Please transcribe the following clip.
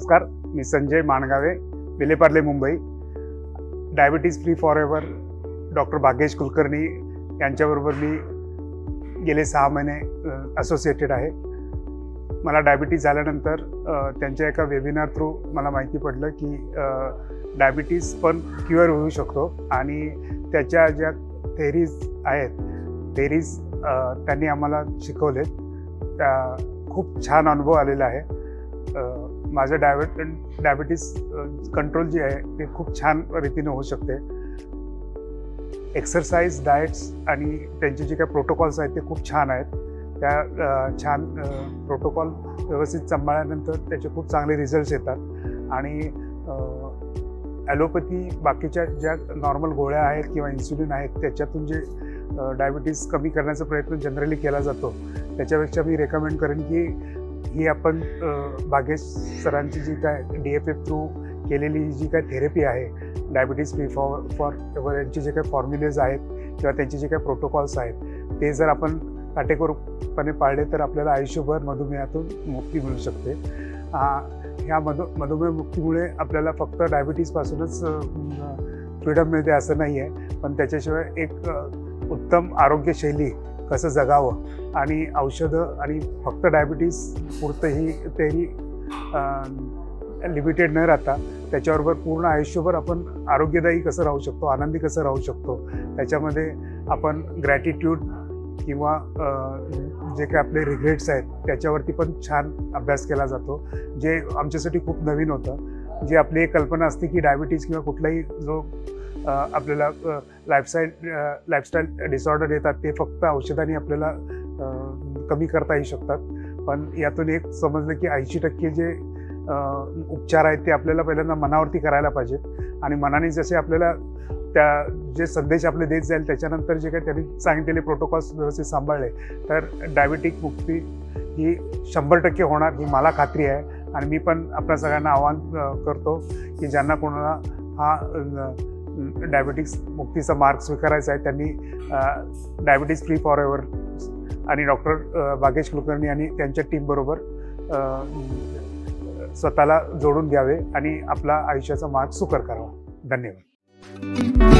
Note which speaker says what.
Speaker 1: नमस्कार, मी Sanjay Mangave, Vile Parle, Mumbai. Diabetes free forever doctor Bhagyesh Kulkarni यांच्याबरोबर मी गेले 6 महिने असोसिएटेड आहे. मला डायबिटीज झाल्यानंतर त्यांच्या एका वेबिनार थ्रू मला माहिती पडलं की डायबिटीज पण क्युअर होऊ शकतो आणि त्याच्या ज्या थेरीज त्यांनी आम्हाला शिकवलेत. त्या खूप छान अनुभव आलेला आहे. माझं डायबिटीज कंट्रोल जी आहे ते खूप छान रीतीने होऊ शकते. एक्सरसाइज, डाएट्स आणि त्यांचे जे काही प्रोटोकॉल्स आहेत ते खूप छान आहेत. त्या छान प्रोटोकॉल व्यवस्थित सांभाळल्यानंतर त्याचे खूप चांगले रिझल्ट्स येतात आणि ॲलोपॅथी बाकीच्या ज्या नॉर्मल गोळ्या आहेत किंवा इन्सुलिन आहेत त्याच्यातून जे डायबिटीज कमी करण्याचा प्रयत्न जनरली केला जातो त्याच्यापेक्षा मी रेकमेंड करेन की ही आपण भाग्येश सरांची जी काय DFF थ्रू केलेली जी काय थेरपी आहे, डायबिटीज फ्री फॉर एव्हर यांचे जे काही फॉर्म्युलेज आहेत किंवा त्यांचे जे काही प्रोटोकॉल्स आहेत ते जर आपण काटेकोरपणे पाळले तर आपल्याला आयुष्यभर मधुमेहातून मुक्ती मिळू शकते. ह्या मधुमेह मुक्तीमुळे आपल्याला फक्त डायबिटीजपासूनच फ्रीडम मिळते असं नाही आहे, पण त्याच्याशिवाय एक उत्तम आरोग्यशैली कसं जगावं आणि औषधं आणि फक्त डायबिटीज पुरतं ही तेही लिमिटेड न राहता त्याच्याबरोबर पूर्ण आयुष्यभर आपण आरोग्यदायी कसं राहू शकतो, आनंदी कसं राहू शकतो, त्याच्यामध्ये आपण ग्रॅटिट्यूड किंवा जे काही आपले रिग्रेट्स आहेत त्याच्यावरती पण छान अभ्यास केला जातो, जे आमच्यासाठी खूप नवीन होतं. जी आपली एक कल्पना असते की डायबिटीज किंवा कुठलाही जो आपल्याला लाईफस्टाईल डिसऑर्डर येतात ते फक्त औषधांनी आपल्याला कमी करता येऊ शकतात. पण यातून एक समजलं की 80% जे उपचार आहेत ते आपल्याला पहिल्यांदा मनावरती करायला पाहिजेत आणि मनाने जसे आपल्याला त्या जे संदेश आपले देत जाईल त्याच्यानंतर जे काही त्यांनी सांगितलेले प्रोटोकॉल्स व्यवस्थित सांभाळले तर डायबिटिक मुक्ती ही 100% होणार ही मला खात्री आहे. आणि मी पण आपल्या सगळ्यांना आवाहन करतो की ज्यांना कोणाला हा डायबिटिक्स मुक्तीचा मार्ग स्वीकारायचा आहे त्यांनी डायबिटीज फ्री फॉर एव्हर आणि डॉक्टर भाग्येश कुलकर्णी आणि त्यांच्या टीमबरोबर स्वतःला जोडून घ्यावे आणि आपला आयुष्याचा मार्ग सुकर करावा. धन्यवाद.